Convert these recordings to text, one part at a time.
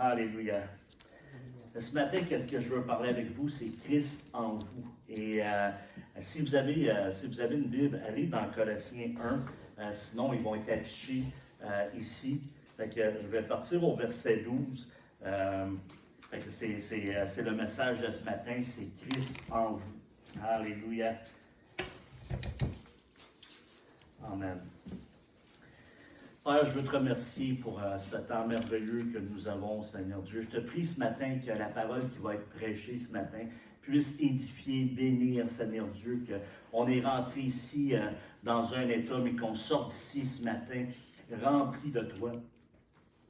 Alléluia. Ce matin, qu'est-ce que je veux parler avec vous? C'est Christ en vous. Et si vous avez une Bible, allez dans Colossiens 1. Sinon, ils vont être affichés ici. Fait que je vais partir au verset 12. Fait que c'est le message de ce matin, c'est Christ en vous. Alléluia. Amen. Père, je veux te remercier pour ce temps merveilleux que nous avons, Seigneur Dieu. Je te prie ce matin que la parole qui va être prêchée ce matin puisse édifier, bénir, Seigneur Dieu, qu'on est rentré ici dans un état, mais qu'on sorte d'ici ce matin rempli de toi,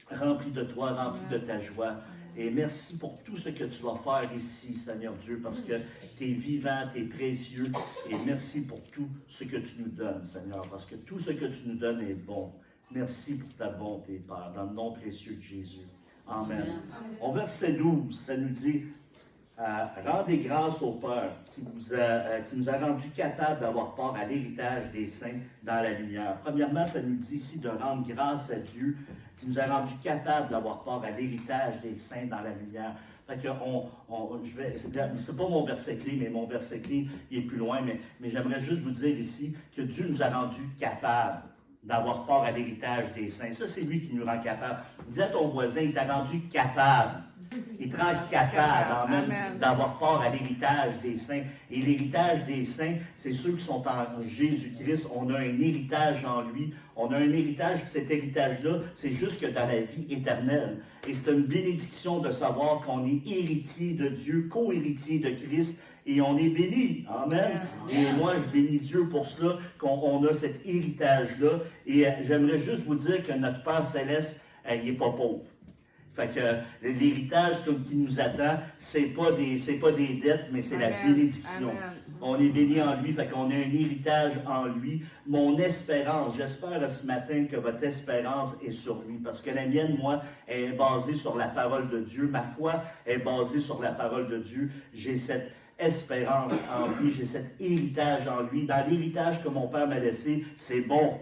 rempli de ta joie. Et merci pour tout ce que tu vas faire ici, Seigneur Dieu, parce que tu es vivant, tu es précieux. Et merci pour tout ce que tu nous donnes, Seigneur, parce que tout ce que tu nous donnes est bon. Merci pour ta bonté, Père, dans le nom précieux de Jésus. Amen. Au verset 12, ça nous dit rendez grâce au Père qui nous a rendus capables d'avoir part à l'héritage des saints dans la lumière. Premièrement, ça nous dit ici de rendre grâce à Dieu qui nous a rendus capables d'avoir part à l'héritage des saints dans la lumière. Fait que c'est pas mon verset clé, mais mon verset clé, il est plus loin, mais j'aimerais juste vous dire ici que Dieu nous a rendus capables d'avoir part à l'héritage des saints. Ça, c'est lui qui nous rend capables. Dis à ton voisin, il t'a rendu capable. Il te rend capable, amen, d'avoir part à l'héritage des saints. Et l'héritage des saints, c'est ceux qui sont en Jésus-Christ. On a un héritage en lui. On a un héritage, puis cet héritage-là, c'est juste que dans la vie éternelle. Et c'est une bénédiction de savoir qu'on est héritier de Dieu, co-héritier de Christ, et on est béni. Amen. Et moi, je bénis Dieu pour cela, qu'on a cet héritage-là. Et j'aimerais juste vous dire que notre Père Céleste, il n'est pas pauvre. Fait que l'héritage qui nous attend, c'est pas des dettes, mais c'est la bénédiction. Amen. On est béni en lui, fait qu'on a un héritage en lui. Mon espérance, j'espère ce matin que votre espérance est sur lui, parce que la mienne, moi, est basée sur la parole de Dieu. Ma foi est basée sur la parole de Dieu. J'ai cette espérance en lui, j'ai cet héritage en lui. Dans l'héritage que mon Père m'a laissé, c'est bon.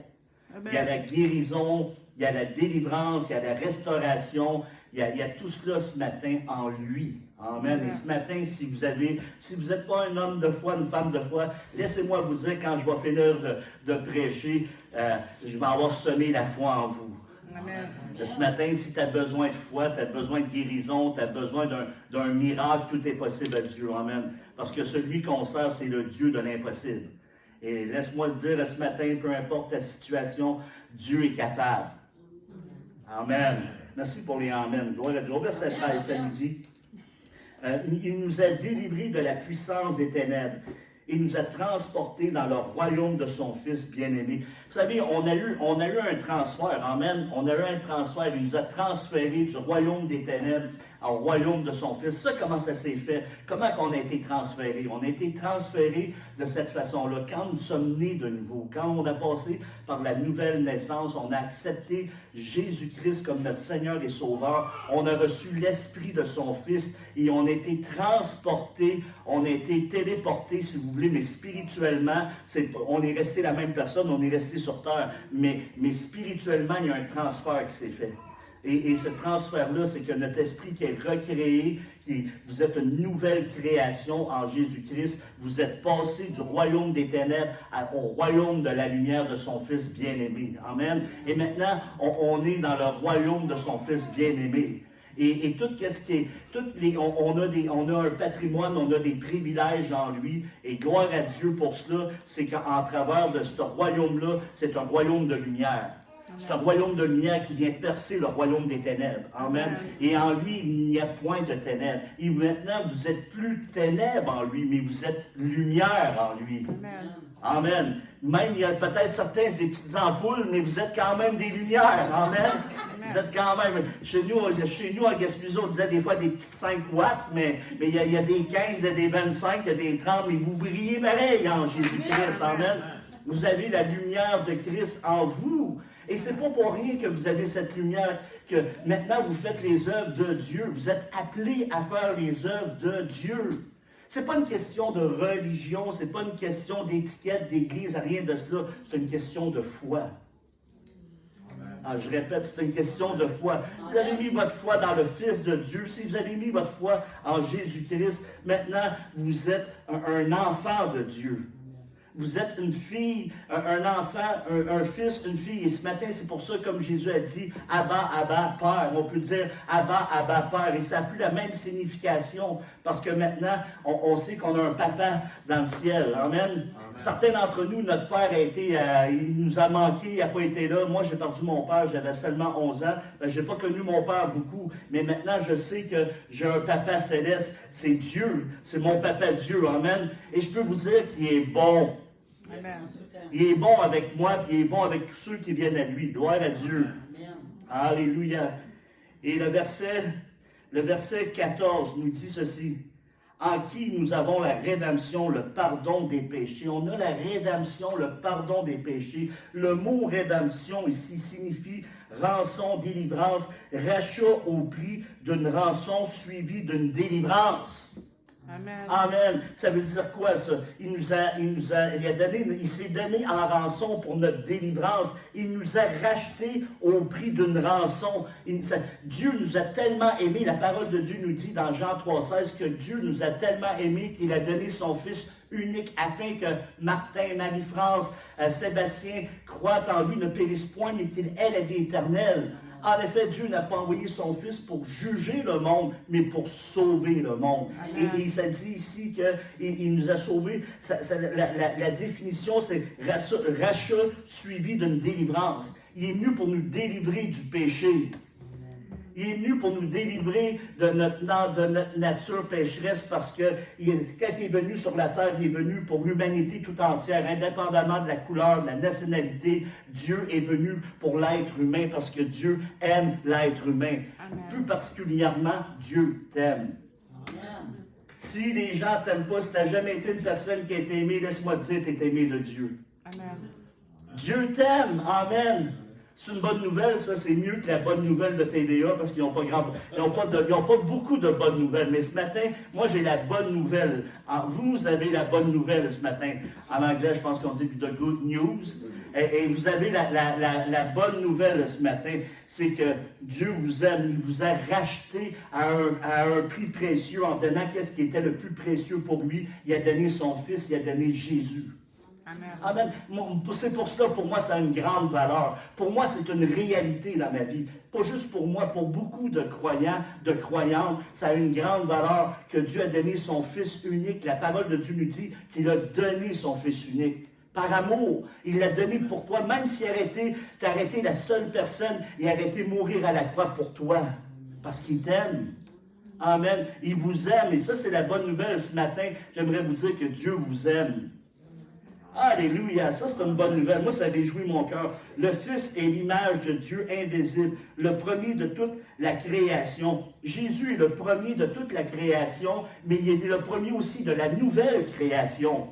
Amen. Il y a la guérison, il y a la délivrance, il y a la restauration, il y a tout cela ce matin en lui. Amen. Et ce matin, si vous n'êtes pas un homme de foi, une femme de foi, laissez-moi vous dire, quand je vais finir de prêcher, je vais avoir semé la foi en vous. Amen. Ce matin, si tu as besoin de foi, tu as besoin de guérison, tu as besoin d'un miracle, tout est possible à Dieu. Amen. Parce que celui qu'on sert, c'est le Dieu de l'impossible. Et laisse-moi le dire ce matin, peu importe ta situation, Dieu est capable. Amen. Merci pour les Amen. Gloire à Dieu. Au verset 13, ça nous dit, il nous a délivrés de la puissance des ténèbres. Il nous a transportés dans le royaume de son Fils bien-aimé. Vous savez, on a eu un transfert. Amen. On a eu un transfert. Il nous a transférés du royaume des ténèbres au royaume de son Fils. Ça, comment ça s'est fait? Comment qu'on a été transférés? On a été transférés de cette façon-là. Quand nous sommes nés de nouveau, quand on a passé par la nouvelle naissance, on a accepté Jésus-Christ comme notre Seigneur et Sauveur. On a reçu l'Esprit de son Fils et on a été transportés, on a été téléportés, si vous voulez, mais spirituellement, on est resté la même personne, on est resté sur terre, mais spirituellement, il y a un transfert qui s'est fait. Et ce transfert-là, c'est que notre esprit qui est recréé, vous êtes une nouvelle création en Jésus-Christ. Vous êtes passé du royaume des ténèbres au royaume de la lumière de son Fils bien-aimé. Amen. Et maintenant, on est dans le royaume de son Fils bien-aimé. Et tout ce qui est, on a un patrimoine, on a des privilèges en lui, et gloire à Dieu pour cela, c'est qu'en travers de ce royaume-là, c'est un royaume de lumière. C'est un royaume de lumière qui vient percer le royaume des ténèbres. Amen. Et en lui, il n'y a point de ténèbres. Et maintenant, vous n'êtes plus ténèbres en lui, mais vous êtes lumière en lui. Amen. Amen. Même, il y a peut-être certains, des petites ampoules, mais vous êtes quand même des lumières. Amen. Vous êtes quand même, chez nous à Gaspésie, on disait des fois des petites 5 watts, mais il y a des 15, il y a des 25, il y a des 30, mais vous brillez pareil en Jésus-Christ. Amen. Vous avez la lumière de Christ en vous. Et c'est pas pour rien que vous avez cette lumière, que maintenant vous faites les œuvres de Dieu. Vous êtes appelés à faire les œuvres de Dieu. C'est pas une question de religion, c'est pas une question d'étiquette, d'église, rien de cela. C'est une question de foi. Je répète, c'est une question de foi. Vous avez mis votre foi dans le Fils de Dieu. Si vous avez mis votre foi en Jésus-Christ, maintenant, vous êtes un enfant de Dieu. Vous êtes une fille, un enfant, un fils, une fille. Et ce matin, c'est pour ça, comme Jésus a dit, Abba, Abba, Père. On peut dire Abba, Abba, Père. Et ça n'a plus la même signification. Parce que maintenant, on sait qu'on a un papa dans le ciel. Amen. Amen. Certains d'entre nous, notre père a été, il nous a manqué, il n'a pas été là. Moi, j'ai perdu mon père, j'avais seulement 11 ans. Je n'ai pas connu mon père beaucoup. Mais maintenant, je sais que j'ai un papa céleste. C'est Dieu. C'est mon papa Dieu. Amen. Et je peux vous dire qu'il est bon. Amen. Il est bon avec moi, puis il est bon avec tous ceux qui viennent à lui. Gloire à Dieu. Amen. Alléluia. Et le verset 14 nous dit ceci. En qui nous avons la rédemption, le pardon des péchés. On a la rédemption, le pardon des péchés. Le mot rédemption ici signifie rançon, délivrance, rachat au prix d'une rançon suivie d'une délivrance. Amen. Amen. Ça veut dire quoi, ça? Il s'est donné en rançon pour notre délivrance. Il nous a rachetés au prix d'une rançon. Dieu nous a tellement aimés. La parole de Dieu nous dit dans Jean 3,16 que Dieu nous a tellement aimés qu'il a donné son Fils unique afin que Martin, Marie-France, Sébastien croient en lui, ne périssent point, mais qu'il ait la vie éternelle. En effet, Dieu n'a pas envoyé son Fils pour juger le monde, mais pour sauver le monde. Et ça dit ici qu'il nous a sauvés. La définition, c'est rachat suivi d'une délivrance. Il est venu pour nous délivrer du péché. Il est venu pour nous délivrer de notre nature pécheresse parce que quand il est venu sur la terre, il est venu pour l'humanité tout entière, indépendamment de la couleur, de la nationalité. Dieu est venu pour l'être humain parce que Dieu aime l'être humain. Amen. Plus particulièrement, Dieu t'aime. Amen. Si les gens ne t'aiment pas, si tu n'as jamais été une personne qui a été aimée, laisse-moi te dire, tu es aimé de Dieu. Amen. Dieu t'aime. Amen. C'est une bonne nouvelle, ça, c'est mieux que la bonne nouvelle de TVA parce qu'ils n'ont pas beaucoup de bonnes nouvelles. Mais ce matin, moi, j'ai la bonne nouvelle. Vous avez la bonne nouvelle ce matin. En anglais, je pense qu'on dit the good news. Et vous avez la bonne nouvelle ce matin. C'est que Dieu vous aime. Il vous a racheté à un prix précieux en donnant qu'est-ce qui était le plus précieux pour lui. Il a donné son Fils, il a donné Jésus. Amen. C'est pour cela, pour moi, ça a une grande valeur. Pour moi, c'est une réalité dans ma vie. Pas juste pour moi, pour beaucoup de croyants, de croyantes, ça a une grande valeur que Dieu a donné son Fils unique. La parole de Dieu nous dit qu'il a donné son Fils unique. Par amour, il l'a donné pour toi, même s'il t'as arrêté la seule personne et arrêté de mourir à la croix pour toi. Parce qu'il t'aime. Amen. Il vous aime. Et ça, c'est la bonne nouvelle ce matin. J'aimerais vous dire que Dieu vous aime. Alléluia, ça c'est une bonne nouvelle. Moi, ça réjouit mon cœur. Le Fils est l'image de Dieu invisible, le premier de toute la création. Jésus est le premier de toute la création, mais il est le premier aussi de la nouvelle création.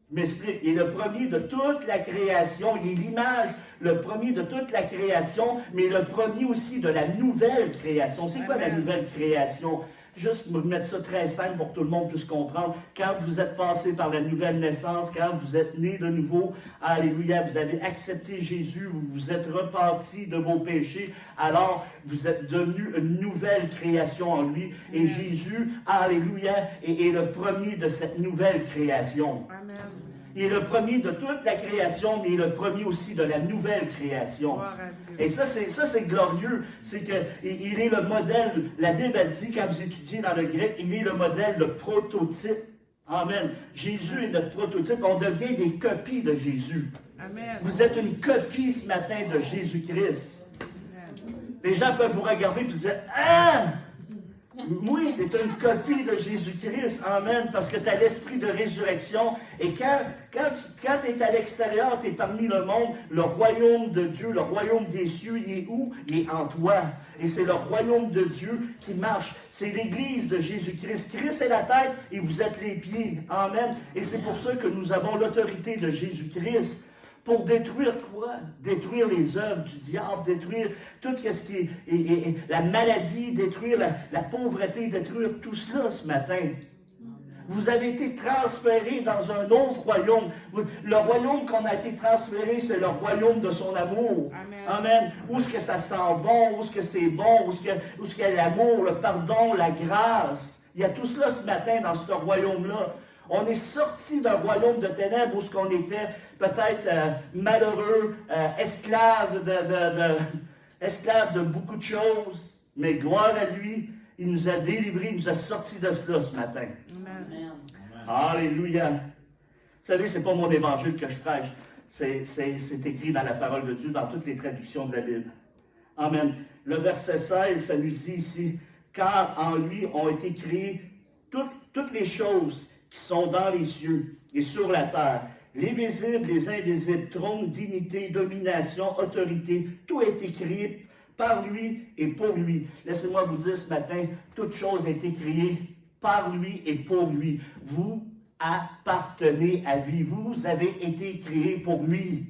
Je m'explique. Il est le premier de toute la création. Il est l'image, le premier de toute la création, mais le premier aussi de la nouvelle création. C'est quoi la nouvelle création? Juste mettre ça très simple pour que tout le monde puisse comprendre. Quand vous êtes passé par la nouvelle naissance, quand vous êtes né de nouveau, alléluia, vous avez accepté Jésus, vous vous êtes repenti de vos péchés, alors vous êtes devenu une nouvelle création en lui. Et Jésus, alléluia, est le premier de cette nouvelle création. Amen. Il est le premier de toute la création, mais il est le premier aussi de la nouvelle création. Et ça, c'est glorieux. C'est qu'il est le modèle. La Bible a dit, quand vous étudiez dans le grec, il est le modèle, le prototype. Amen. Jésus est notre prototype. On devient des copies de Jésus. Amen. Vous êtes une copie ce matin de Jésus-Christ. Les gens peuvent vous regarder et dire, « Ah! » Oui, tu es une copie de Jésus-Christ, amen, parce que tu as l'esprit de résurrection. Et quand tu es à l'extérieur, tu es parmi le monde, le royaume de Dieu, le royaume des cieux, il est où? Il est en toi. Et c'est le royaume de Dieu qui marche. C'est l'Église de Jésus-Christ. Christ est la tête et vous êtes les pieds. Amen. Et c'est pour ça que nous avons l'autorité de Jésus-Christ. Pour détruire quoi? Détruire les œuvres du diable, détruire tout ce qui est la maladie, détruire la pauvreté, détruire tout cela ce matin. Vous avez été transférés dans un autre royaume. Le royaume qu'on a été transféré, c'est le royaume de son amour. Amen. Amen. Où est-ce que ça sent bon, où est-ce que c'est bon, où est-ce qu'il y a l'amour, le pardon, la grâce. Il y a tout cela ce matin dans ce royaume-là. On est sorti d'un royaume de ténèbres où ce qu'on était peut-être malheureux, esclave de beaucoup de choses. Mais gloire à lui, il nous a délivrés, il nous a sortis de cela ce matin. Amen. Alléluia. Vous savez, ce n'est pas mon évangile que je prêche. C'est écrit dans la parole de Dieu, dans toutes les traductions de la Bible. Amen. Le verset 16, ça nous dit ici, « Car en lui ont été créées toutes les choses qui sont dans les cieux et sur la terre, les visibles, les invisibles, trône, dignité, domination, autorité, tout a été créé par lui et pour lui. » Laissez-moi vous dire ce matin, toute chose a été créée par lui et pour lui. Vous appartenez à lui. Vous avez été créés pour lui.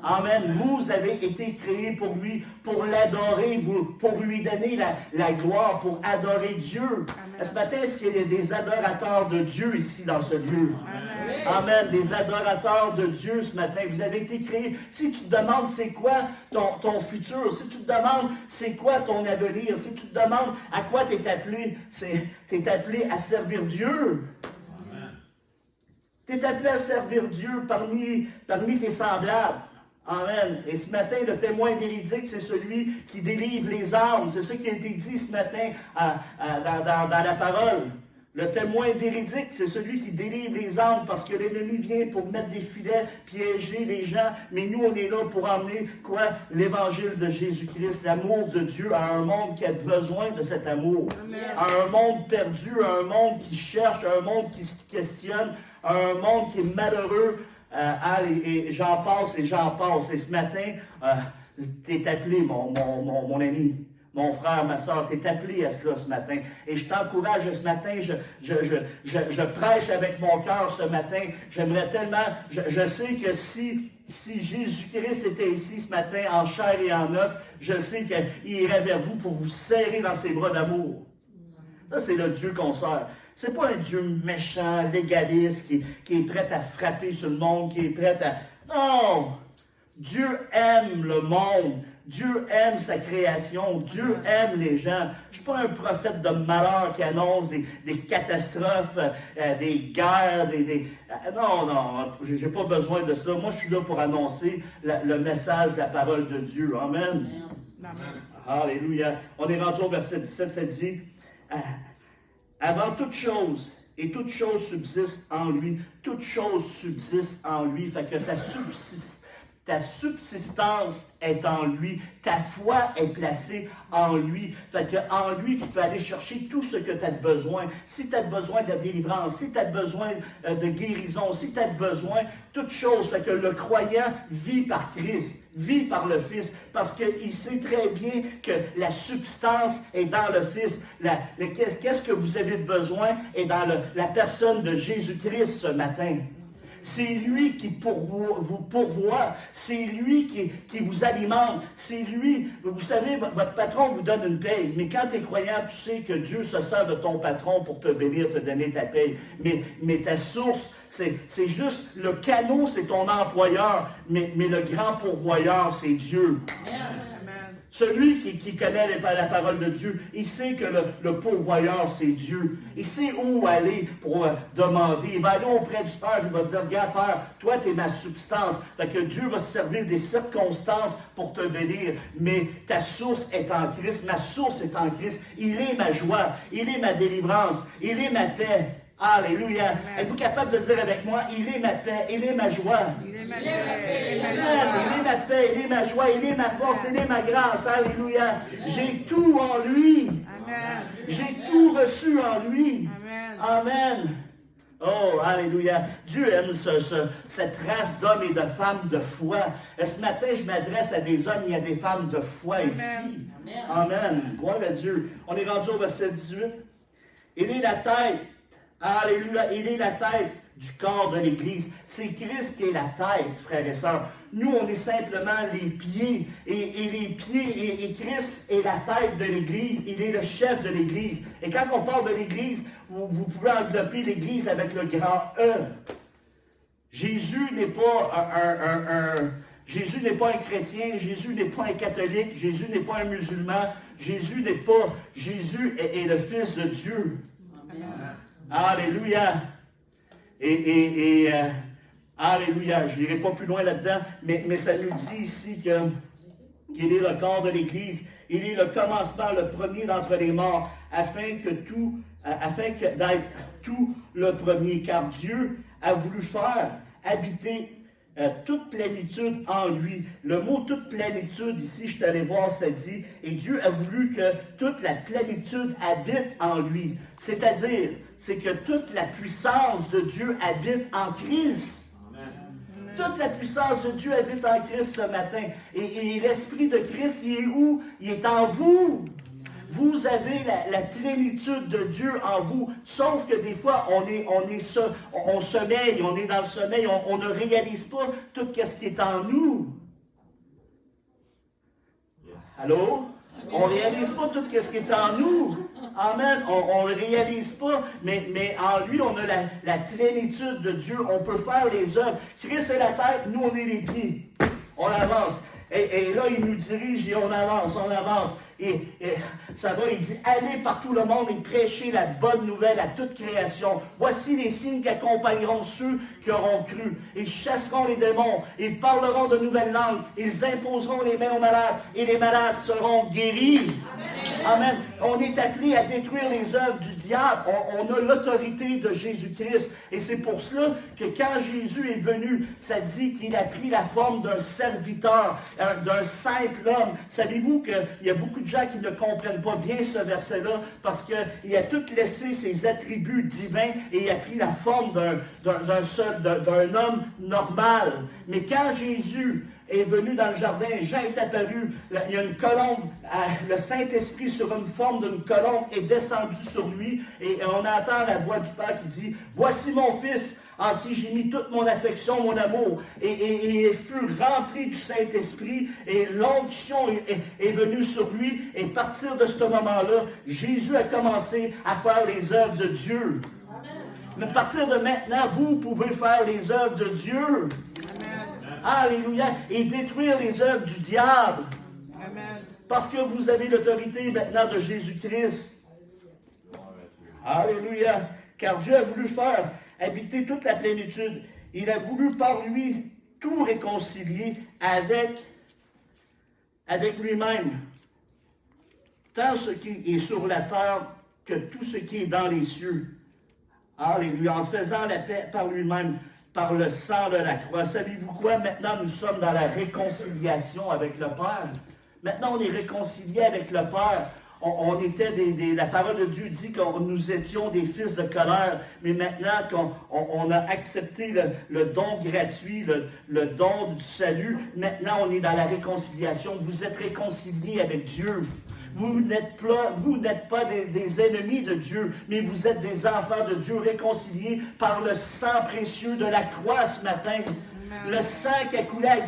Amen. Vous avez été créés pour lui, pour l'adorer, pour lui donner la gloire, pour adorer Dieu. Amen. Ce matin, est-ce qu'il y a des adorateurs de Dieu ici dans ce lieu? Amen. Amen. Des adorateurs de Dieu ce matin. Vous avez été créés. Si tu te demandes c'est quoi ton futur, si tu te demandes c'est quoi ton avenir, si tu te demandes à quoi tu es appelé, tu es appelé à servir Dieu. Tu es appelé à servir Dieu parmi tes semblables. Amen. Et ce matin, le témoin véridique, c'est celui qui délivre les âmes. C'est ce qui a été dit ce matin dans la parole. Le témoin véridique, c'est celui qui délivre les âmes parce que l'ennemi vient pour mettre des filets, piéger les gens. Mais nous, on est là pour emmener quoi? L'évangile de Jésus-Christ, l'amour de Dieu à un monde qui a besoin de cet amour. Amen. À un monde perdu, à un monde qui cherche, à un monde qui se questionne, à un monde qui est malheureux. Et j'en passe et j'en passe. Et ce matin, t'es appelé, mon ami, mon frère, ma soeur, t'es appelé à cela ce matin. Et je t'encourage ce matin, je prêche avec mon cœur ce matin. J'aimerais tellement, je sais que si Jésus-Christ était ici ce matin en chair et en os, je sais qu'il irait vers vous pour vous serrer dans ses bras d'amour. Ça, c'est le Dieu qu'on sert. C'est pas un Dieu méchant, légaliste, qui est prêt à frapper sur le monde, qui est prêt à... Non! Dieu aime le monde. Dieu aime sa création. Dieu aime les gens. Je ne suis pas un prophète de malheur qui annonce des catastrophes, des guerres, non, je n'ai pas besoin de ça. Moi, je suis là pour annoncer le message de la parole de Dieu. Amen. Amen. Alléluia. On est rendu au verset 17, ça dit... Avant toute chose, et toute chose subsiste en lui, toute chose subsiste en lui, fait que ta subsistance est en lui, ta foi est placée en lui, fait que en lui, tu peux aller chercher tout ce que tu as besoin. Si tu as besoin de la délivrance, si tu as besoin de guérison, si tu as besoin, toute chose, fait que le croyant vit par Christ, vit par le Fils, parce qu'il sait très bien que la substance est dans le Fils. Qu'est-ce que vous avez besoin est dans la personne de Jésus-Christ ce matin. C'est lui qui vous pourvoit, c'est lui qui vous alimente, c'est lui, vous savez, votre patron vous donne une paye, mais quand tu es croyant, tu sais que Dieu se sert de ton patron pour te bénir, te donner ta paye, mais ta source, c'est juste, le canot, c'est ton employeur, mais le grand pourvoyeur, c'est Dieu. Amen. Celui qui connaît la parole de Dieu, il sait que le pourvoyeur, c'est Dieu. Il sait où aller pour demander. Il va aller auprès du Père, il va dire, regarde Père, toi tu es ma substance. Fait que Dieu va se servir des circonstances pour te bénir. Mais ta source est en Christ, ma source est en Christ. Il est ma joie, il est ma délivrance, il est ma paix. Alléluia. Êtes-vous capable de dire avec moi, il est ma paix, il est ma joie. Il est ma paix, il est ma Il joie. est ma paix, il est ma joie, il est ma force, il est ma grâce. Alléluia. J'ai tout en lui. Amen. J'ai tout reçu en lui. Amen. Amen. Oh, alléluia. Dieu aime cette race d'hommes et de femmes de foi. Et ce matin, je m'adresse à des hommes et à des femmes de foi Amen. ici. Amen. Gloire à Dieu. On est rendu au verset 18. Il est la tête. Alléluia. Il est la tête du corps de l'Église. C'est Christ qui est la tête, frères et sœurs. Nous, on est simplement les pieds. Et les pieds, et Christ est la tête de l'Église. Il est le chef de l'Église. Et quand on parle de l'Église, vous pouvez envelopper l'Église avec le grand E. Jésus n'est pas Jésus n'est pas un chrétien, Jésus n'est pas un catholique, Jésus n'est pas un musulman, Jésus est le Fils de Dieu. Amen. Alléluia. Alléluia. Je n'irai pas plus loin là-dedans, mais ça nous dit ici qu'il est le corps de l'Église. Il est le commencement, le premier d'entre les morts, afin d'être tout le premier, car Dieu a voulu faire habiter toute plénitude en lui. Le mot toute plénitude, ici, je suis allé voir, ça dit, et Dieu a voulu que toute la plénitude habite en lui. C'est-à-dire, c'est que toute la puissance de Dieu habite en Christ. Amen. Toute la puissance de Dieu habite en Christ ce matin. Et l'Esprit de Christ, il est où? Il est en vous. Vous avez la plénitude de Dieu en vous, sauf que des fois, on sommeille, on est dans le sommeil, on ne réalise pas tout ce qui est en nous. Allô? On ne réalise pas tout ce qui est en nous. Amen. On ne le réalise pas, mais en lui, on a la plénitude de Dieu. On peut faire les œuvres. Christ est la tête, nous, on est les pieds. On avance. Et là, il nous dirige et on avance. Et ça va, il dit, allez par tout le monde et prêchez la bonne nouvelle à toute création. Voici les signes qui accompagneront ceux qui auront cru. Ils chasseront les démons, ils parleront de nouvelles langues, ils imposeront les mains aux malades et les malades seront guéris. Amen. On est appelé à détruire les œuvres du diable. On a l'autorité de Jésus-Christ. Et c'est pour cela que quand Jésus est venu, ça dit qu'il a pris la forme d'un serviteur, d'un simple homme. Savez-vous qu'il y a beaucoup de gens qui ne comprennent pas bien ce verset-là parce qu'il a tout laissé ses attributs divins et il a pris la forme d'un homme normal. Mais quand Jésus est venu dans le jardin, Jean est apparu, il y a une colombe, le Saint-Esprit sur une forme d'une colombe est descendu sur lui et on entend la voix du Père qui dit, « Voici mon Fils, en qui j'ai mis toute mon affection, mon amour. » Et il fut rempli du Saint-Esprit et l'onction est venue sur lui. Et à partir de ce moment-là, Jésus a commencé à faire les œuvres de Dieu. Mais à partir de maintenant, vous pouvez faire les œuvres de Dieu. Alléluia. Et détruire les œuvres du diable. Amen. Parce que vous avez l'autorité maintenant de Jésus-Christ. Alléluia. Car Dieu a voulu faire habiter toute la plénitude. Il a voulu par lui tout réconcilier avec lui-même. Tant ce qui est sur la terre que tout ce qui est dans les cieux. Alléluia. En faisant la paix par lui-même, par le sang de la croix. Savez-vous quoi? Maintenant, nous sommes dans la réconciliation avec le Père. Maintenant, on est réconcilié avec le Père. On était la parole de Dieu dit que nous étions des fils de colère, mais maintenant qu'on a accepté le don gratuit, le don du salut, maintenant on est dans la réconciliation. Vous êtes réconciliés avec Dieu. Vous n'êtes pas des ennemis de Dieu, mais vous êtes des enfants de Dieu réconciliés par le sang précieux de la croix ce matin. Le sang qui a coulé à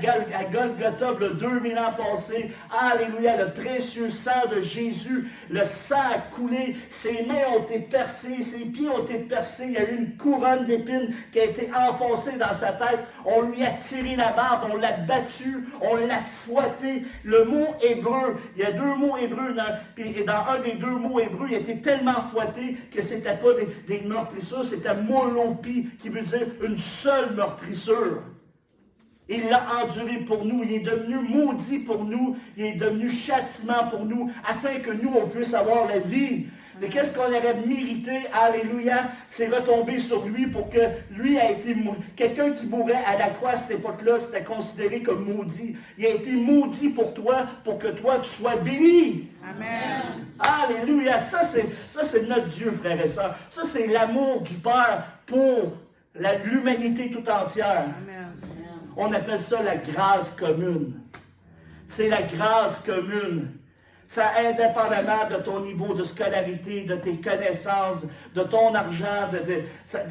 Golgotha le 2000 ans passés. Alléluia, le précieux sang de Jésus. Le sang a coulé, ses mains ont été percées, ses pieds ont été percés. Il y a eu une couronne d'épines qui a été enfoncée dans sa tête. On lui a tiré la barbe, on l'a battu, on l'a fouetté. Le mot hébreu, il y a deux mots hébreux, et dans un des deux mots hébreux, il a été tellement fouetté que c'était pas des meurtrissures, c'était molopi, qui veut dire une seule meurtrissure. Il l'a enduré pour nous, il est devenu maudit pour nous, il est devenu châtiment pour nous, afin que nous, on puisse avoir la vie. Mais qu'est-ce qu'on aurait mérité, alléluia, c'est retomber sur lui pour que lui a été quelqu'un qui mourait à la croix à cette époque-là, c'était considéré comme maudit. Il a été maudit pour toi, pour que toi, tu sois béni. Amen. Alléluia, ça c'est notre Dieu, frères et sœurs. Ça, c'est l'amour du Père pour l'humanité tout entière. Amen. On appelle ça la grâce commune. C'est la grâce commune. Ça indépendamment de ton niveau de scolarité, de tes connaissances, de ton argent,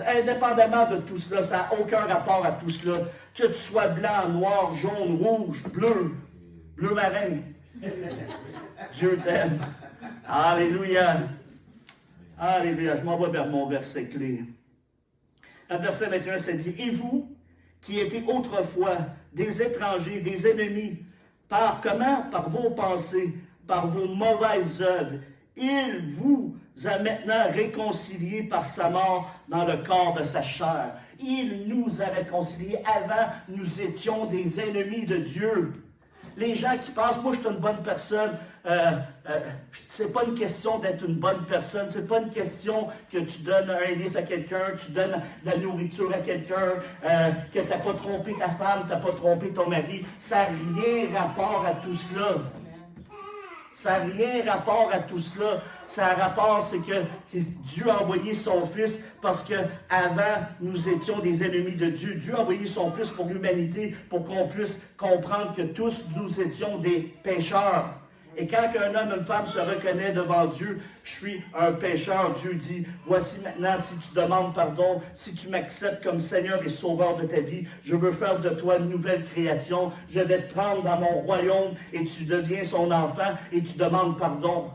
indépendamment de tout cela, ça n'a aucun rapport à tout cela. Que tu sois blanc, noir, jaune, rouge, bleu marin. Dieu t'aime. Alléluia. Alléluia. Je m'en vais vers mon verset clé. Le verset 21, ça dit, « Et vous, qui étiez autrefois des étrangers, des ennemis, par comment? Par vos pensées, par vos mauvaises œuvres. Il vous a maintenant réconciliés par sa mort dans le corps de sa chair. Il nous a réconciliés. Avant, nous étions des ennemis de Dieu. » Les gens qui pensent, moi je suis une bonne personne, c'est pas une question d'être une bonne personne, c'est pas une question que tu donnes un livre à quelqu'un, tu donnes de la nourriture à quelqu'un, que tu n'as pas trompé ta femme, tu n'as pas trompé ton mari. Ça n'a rien rapport à tout cela. Ça n'a rien rapport à tout cela. Ça a rapport, c'est que Dieu a envoyé son Fils parce qu'avant, nous étions des ennemis de Dieu. Dieu a envoyé son Fils pour l'humanité, pour qu'on puisse comprendre que tous nous étions des pécheurs. Et quand un homme, une femme se reconnaît devant Dieu, je suis un pécheur, Dieu dit, voici maintenant, si tu demandes pardon, si tu m'acceptes comme Seigneur et Sauveur de ta vie, je veux faire de toi une nouvelle création, je vais te prendre dans mon royaume et tu deviens son enfant et tu demandes pardon.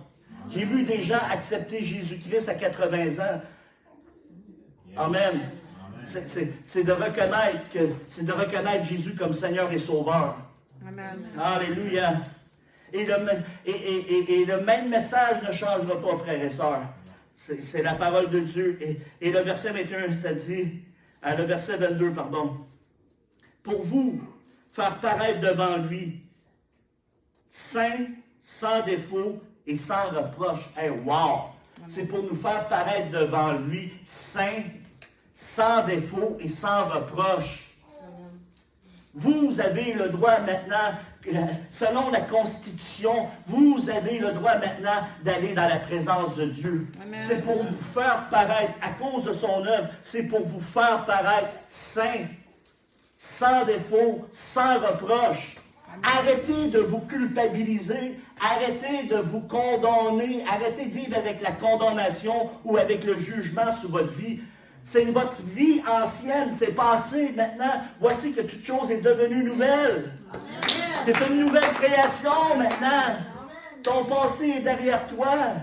J'ai vu des gens accepter Jésus-Christ à 80 ans. Amen. C'est de reconnaître Jésus comme Seigneur et Sauveur. Amen. Alléluia. Et le même message ne changera pas, frères et sœurs. C'est la parole de Dieu. Et le verset 21, ça dit, le verset 22, pardon. Pour vous faire paraître devant lui, saint, sans défaut et sans reproche. Hey, wow! C'est pour nous faire paraître devant lui, saint, sans défaut et sans reproche. Vous avez le droit maintenant, selon la Constitution, vous avez le droit maintenant d'aller dans la présence de Dieu. C'est pour vous faire paraître, à cause de son œuvre, c'est pour vous faire paraître saint, sans défaut, sans reproche. Arrêtez de vous culpabiliser, arrêtez de vous condamner, arrêtez de vivre avec la condamnation ou avec le jugement sur votre vie. C'est votre vie ancienne, c'est passé. Maintenant, voici que toute chose est devenue nouvelle. C'est une nouvelle création maintenant. Ton passé est derrière toi.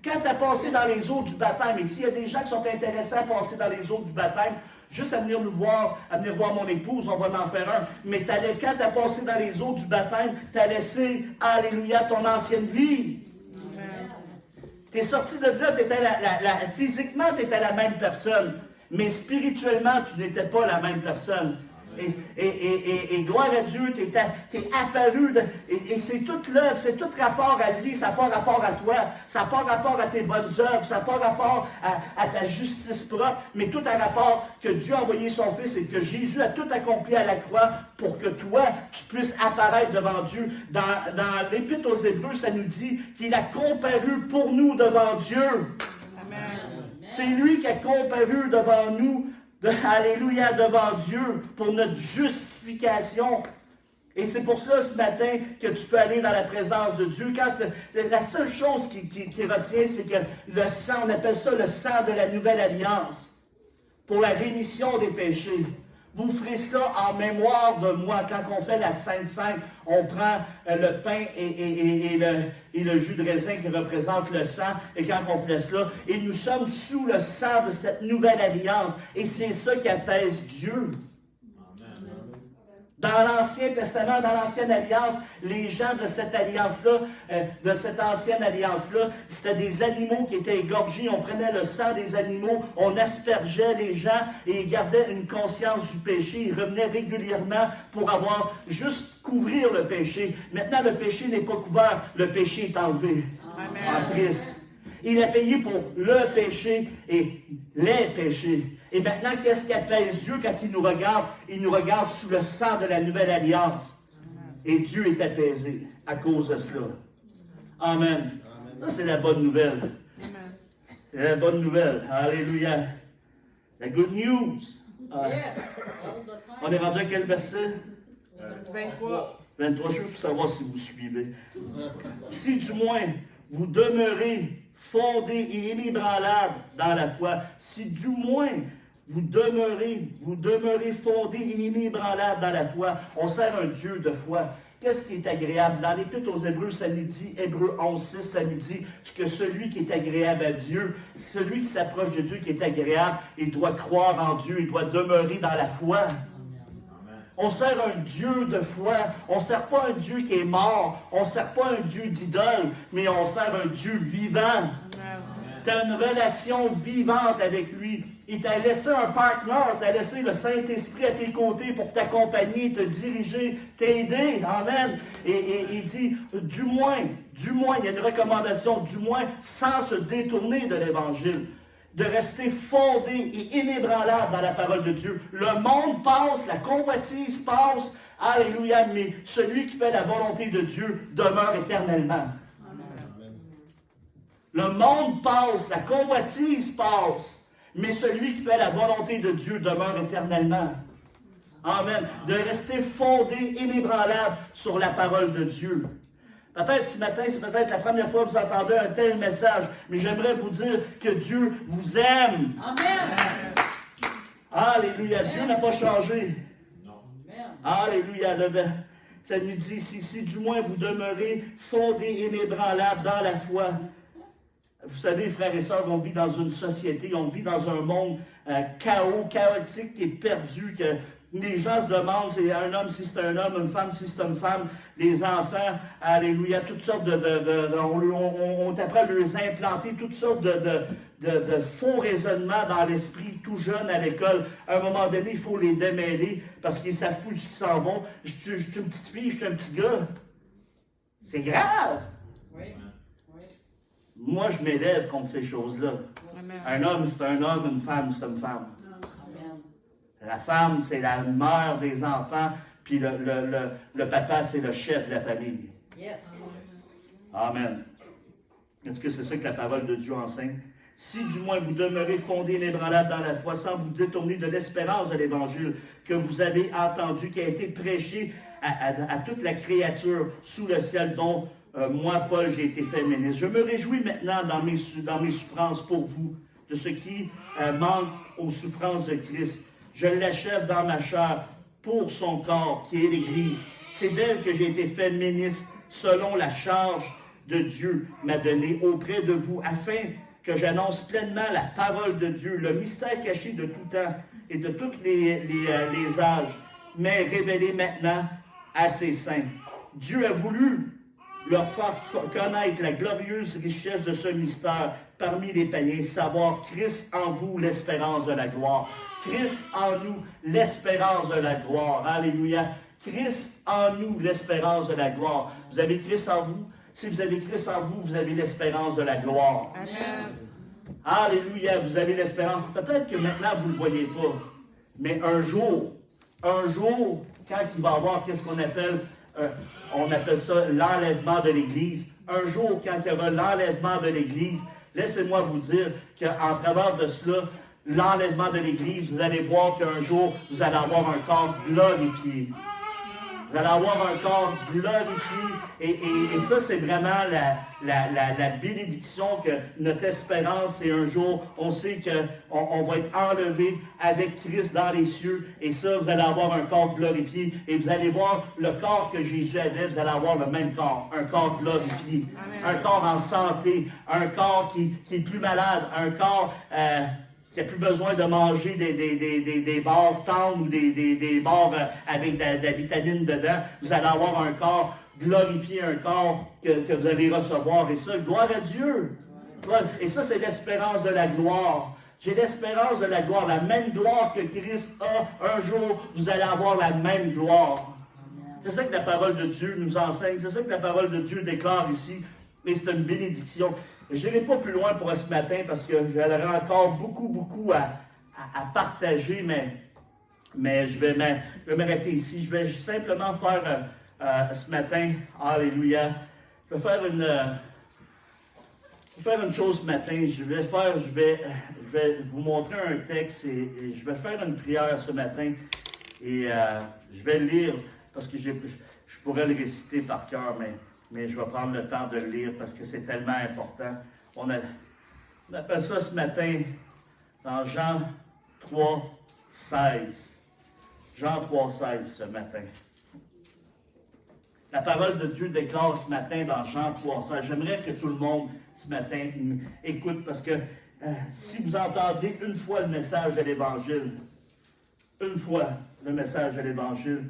Quand tu as passé dans les eaux du baptême, et s'il y a des gens qui sont intéressés à passer dans les eaux du baptême, juste à venir nous voir, à venir voir mon épouse, on va en faire un. Mais quand tu as passé dans les eaux du baptême, tu as laissé, alléluia, ton ancienne vie. Tu es sorti de là, physiquement, tu étais la même personne, mais spirituellement, tu n'étais pas la même personne. Et gloire à Dieu, tu es apparu, et c'est toute l'œuvre, c'est tout rapport à lui, ça n'a pas rapport à toi, ça n'a pas rapport à tes bonnes œuvres, ça n'a pas rapport à ta justice propre, mais tout a rapport que Dieu a envoyé son Fils et que Jésus a tout accompli à la croix pour que toi, tu puisses apparaître devant Dieu. Dans l'Épître aux Hébreux, ça nous dit qu'il a comparu pour nous devant Dieu. Amen. C'est lui qui a comparu devant nous. Alléluia, devant Dieu, pour notre justification. Et c'est pour ça, ce matin, que tu peux aller dans la présence de Dieu. La seule chose qui retient, c'est que le sang, on appelle ça le sang de la nouvelle alliance, pour la rémission des péchés. Vous ferez cela en mémoire de moi. Quand on fait la Sainte Sainte, on prend le pain et le jus de raisin qui représente le sang. Et quand on fait cela, et nous sommes sous le sang de cette nouvelle alliance. Et c'est ça qui apaise Dieu. Dans l'Ancien Testament, dans l'Ancienne Alliance, les gens de cette alliance-là, de cette ancienne alliance-là, c'était des animaux qui étaient égorgés. On prenait le sang des animaux, on aspergeait les gens et ils gardaient une conscience du péché. Ils revenaient régulièrement pour avoir juste couvrir le péché. Maintenant, le péché n'est pas couvert, le péché est enlevé. Amen. En Christ. Il a payé pour le péché et les péchés. Et maintenant, qu'est-ce qui apaise Dieu quand il nous regarde? Il nous regarde sous le sang de la nouvelle alliance. Et Dieu est apaisé à cause de cela. Amen. Ça, c'est la bonne nouvelle. C'est la bonne nouvelle. Alléluia. La good news. On est rendu à quel verset? 23. 23, juste pour savoir si vous suivez. Si du moins vous demeurez fondés et inébranlables dans la foi, si du moins vous demeurez fondés et inébranlables dans la foi, on sert un Dieu de foi. Qu'est-ce qui est agréable? Dans l'Épître aux Hébreux, ça nous dit, Hébreux 11:6, ça nous dit que celui qui est agréable à Dieu, celui qui s'approche de Dieu, qui est agréable, il doit croire en Dieu, il doit demeurer dans la foi. On sert un Dieu de foi. On ne sert pas un Dieu qui est mort. On ne sert pas un Dieu d'idole, mais on sert un Dieu vivant. Tu as une relation vivante avec lui. Il t'a laissé un partenaire, t'a laissé le Saint-Esprit à tes côtés pour t'accompagner, te diriger, t'aider. Amen. Et il dit, du moins, il y a une recommandation, du moins, sans se détourner de l'Évangile, de rester fondé et inébranlable dans la parole de Dieu. Le monde passe, la convoitise passe, alléluia, mais celui qui fait la volonté de Dieu demeure éternellement. Amen. Le monde passe, la convoitise passe, mais celui qui fait la volonté de Dieu demeure éternellement. Amen. De rester fondé, inébranlable sur la parole de Dieu. Peut-être ce matin, c'est peut-être la première fois que vous entendez un tel message, mais j'aimerais vous dire que Dieu vous aime. Amen. Alléluia. Amen. Dieu n'a pas changé. Non. Amen. Alléluia. Ça nous dit, si du moins vous demeurez fondés, inébranlables dans la foi. Vous savez, frères et sœurs, on vit dans une société, on vit dans un monde chaotique, qui est perdu, que les gens se demandent, c'est un homme si c'est un homme, une femme si c'est une femme, les enfants, alléluia, toutes sortes on t'apprend à leur implanter toutes sortes de faux raisonnements dans l'esprit, tout jeune à l'école. À un moment donné, il faut les démêler parce qu'ils ne savent plus où ils s'en vont. Je suis une petite fille, je suis un petit gars. C'est grave! Oui. Moi, je m'élève contre ces choses-là. Amen. Un homme, c'est un homme, une femme, c'est une femme. Amen. La femme, c'est la mère des enfants, puis le papa, c'est le chef de la famille. Yes. Amen. Est-ce que c'est ça que la parole de Dieu enseigne? Si du moins vous demeurez fondés inébranlables dans la foi, sans vous détourner de l'espérance de l'Évangile que vous avez entendu, qui a été prêché à toute la créature sous le ciel, dont moi, Paul, j'ai été fait ministre. Je me réjouis maintenant dans mes souffrances pour vous, de ce qui manque aux souffrances de Christ. Je l'achève dans ma chair pour son corps, qui est l'Église. C'est d'elle que j'ai été fait ministre, selon la charge de Dieu m'a donnée auprès de vous, afin que j'annonce pleinement la parole de Dieu, le mystère caché de tout temps et de tous les âges, mais révélé maintenant à ses saints. Dieu a voulu leur faire connaître la glorieuse richesse de ce mystère parmi les païens, savoir Christ en vous, l'espérance de la gloire. Christ en nous, l'espérance de la gloire. Alléluia. Christ en nous, l'espérance de la gloire. Vous avez Christ en vous. Si vous avez Christ en vous, vous avez l'espérance de la gloire. Amen. Alléluia, vous avez l'espérance. Peut-être que maintenant, vous ne le voyez pas. Mais un jour, quand il va y avoir, qu'est-ce qu'on appelle... on appelle ça l'enlèvement de l'Église. Un jour, quand il y aura l'enlèvement de l'Église, laissez-moi vous dire qu'en travers de cela, l'enlèvement de l'Église, vous allez voir qu'un jour, vous allez avoir un corps glorifié. Vous allez avoir un corps glorifié. Et ça, c'est vraiment la bénédiction que notre espérance, c'est un jour, on sait qu'on va être enlevé avec Christ dans les cieux. Et ça, vous allez avoir un corps glorifié. Et vous allez voir le corps que Jésus avait, vous allez avoir le même corps. Un corps glorifié. Amen. Un corps en santé. Un corps qui est plus malade. Un corps... qui n'a plus besoin de manger des barres tendres ou des barres avec de la vitamine dedans. Vous allez avoir un corps glorifié, un corps que vous allez recevoir. Et ça, gloire à Dieu. Et ça, c'est l'espérance de la gloire. J'ai l'espérance de la gloire. La même gloire que Christ a, un jour, vous allez avoir la même gloire. C'est ça que la parole de Dieu nous enseigne. C'est ça que la parole de Dieu déclare ici. Et c'est une bénédiction. Je n'irai pas plus loin pour ce matin parce que j'aurais encore beaucoup à partager, mais je vais m'arrêter ici. Je vais simplement faire ce matin, alléluia, je vais faire une chose ce matin. Je vais vous montrer un texte et je vais faire une prière ce matin et je vais lire parce que je pourrais le réciter par cœur, mais je vais prendre le temps de le lire parce que c'est tellement important. On appelle ça ce matin dans Jean 3, 16. Jean 3, 16 ce matin. La parole de Dieu déclare ce matin dans Jean 3, 16. J'aimerais que tout le monde ce matin écoute parce que si vous entendez une fois le message de l'Évangile, une fois le message de l'Évangile,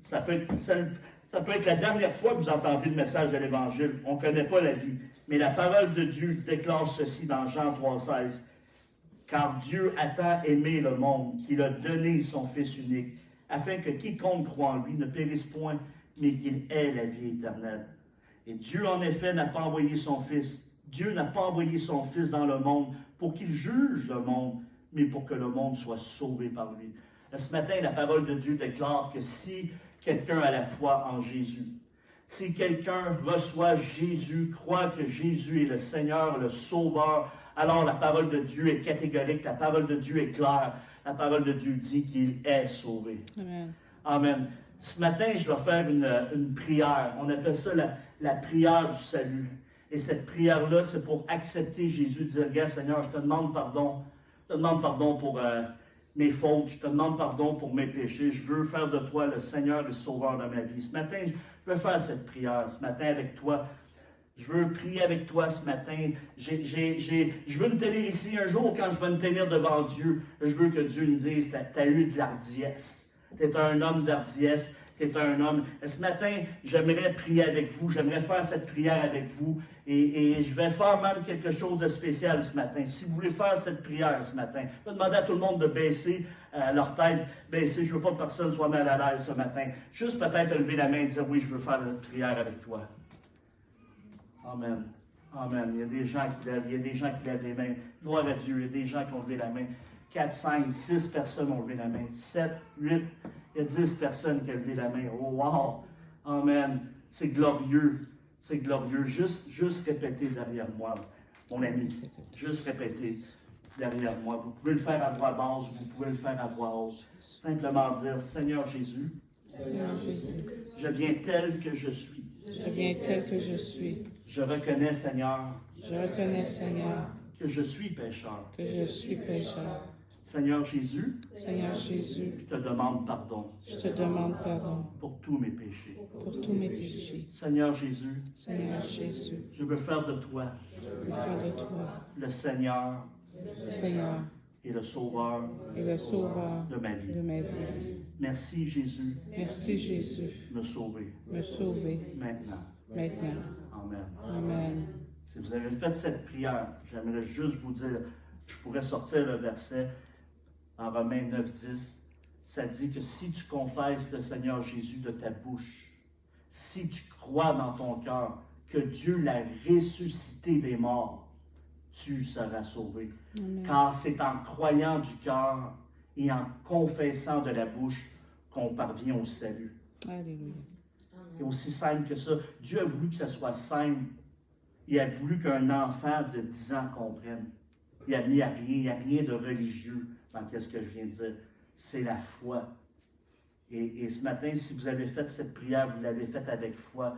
ça peut être la dernière fois que vous entendez le message de l'Évangile. On ne connaît pas la vie. Mais la parole de Dieu déclare ceci dans Jean 3, 16. Car Dieu a tant aimé le monde qu'il a donné son Fils unique, afin que quiconque croit en lui ne périsse point, mais qu'il ait la vie éternelle. Et Dieu, en effet, n'a pas envoyé son Fils. Dieu n'a pas envoyé son Fils dans le monde pour qu'il juge le monde, mais pour que le monde soit sauvé par lui. Ce matin, la parole de Dieu déclare que si quelqu'un a la foi en Jésus, si quelqu'un reçoit Jésus, croit que Jésus est le Seigneur, le Sauveur, alors la parole de Dieu est catégorique, la parole de Dieu est claire, la parole de Dieu dit qu'il est sauvé. Amen. Amen. Ce matin, je vais faire une prière. On appelle ça la prière du salut. Et cette prière-là, c'est pour accepter Jésus, dire, regarde Seigneur, je te demande pardon. Je te demande pardon pour mes fautes. Je te demande pardon pour mes péchés. Je veux faire de toi le Seigneur et le Sauveur de ma vie. Ce matin, je veux faire cette prière. Ce matin, avec toi. Je veux prier avec toi ce matin. Je veux me tenir ici un jour quand je vais me tenir devant Dieu. Je veux que Dieu me dise, t'as eu de l'ardiesse. Tu es un homme d'ardiesse, tu es un homme. Ce matin, j'aimerais prier avec vous, j'aimerais faire cette prière avec vous et je vais faire même quelque chose de spécial ce matin. Si vous voulez faire cette prière ce matin, je vais demander à tout le monde de baisser leur tête, baisser. Je ne veux pas que personne soit mal à l'aise ce matin. Juste peut-être lever la main et dire oui, je veux faire cette prière avec toi. Amen. Amen. Il y a des gens qui lèvent les mains. Gloire à Dieu, il y a des gens qui ont levé la main. 4, 5, 6 personnes ont levé la main. 7, 8, il y a 10 personnes qui ont levé la main. Oh, wow! Amen. C'est glorieux. C'est glorieux. Juste répéter derrière moi, mon ami. Juste répéter derrière moi. Vous pouvez le faire à voix basse, vous pouvez le faire à voix haute. Simplement dire, Seigneur Jésus, je viens tel que je suis. Je viens tel que je suis. Je reconnais, Seigneur, que je suis pécheur. Seigneur Jésus, je te demande pardon pour tous mes péchés. Seigneur Jésus, je veux faire de toi le Seigneur et le Sauveur de ma vie. Merci Jésus, me sauver maintenant. Amen. Si vous avez fait cette prière, j'aimerais juste vous dire, je pourrais sortir le verset en Romains 9, 10. Ça dit que si tu confesses le Seigneur Jésus de ta bouche, si tu crois dans ton cœur que Dieu l'a ressuscité des morts, tu seras sauvé. Amen. Car c'est en croyant du cœur et en confessant de la bouche qu'on parvient au salut. Alléluia. C'est aussi simple que ça. Dieu a voulu que ça soit simple. Il a voulu qu'un enfant de 10 ans comprenne. Il n'y a rien de religieux dans ce que je viens de dire. C'est la foi. Et ce matin, si vous avez fait cette prière, vous l'avez faite avec foi,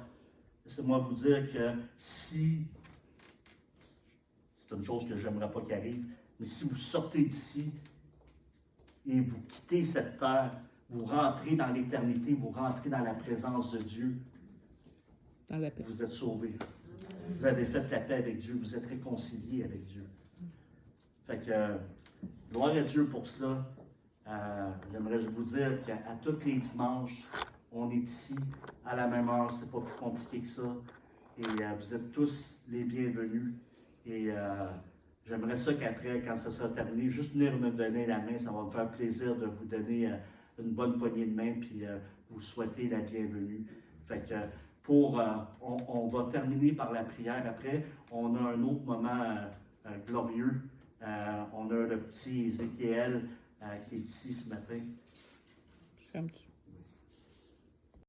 laissez-moi vous dire que si, c'est une chose que je n'aimerais pas qu'il arrive, mais si vous sortez d'ici et vous quittez cette terre, vous rentrez dans l'éternité, vous rentrez dans la présence de Dieu, vous êtes sauvés. Vous avez fait la paix avec Dieu, vous êtes réconciliés avec Dieu. Fait que, gloire à Dieu pour cela. J'aimerais vous dire qu'à tous les dimanches, on est ici à la même heure, c'est pas plus compliqué que ça. Et vous êtes tous les bienvenus. Et j'aimerais ça qu'après, quand ça sera terminé, juste venir me donner la main, ça va me faire plaisir de vous donner une bonne poignée de main, puis vous souhaiter la bienvenue. Fait que on va terminer par la prière. Après, on a un autre moment glorieux. On a le petit Ézéchiel qui est ici ce matin. Je fais un petit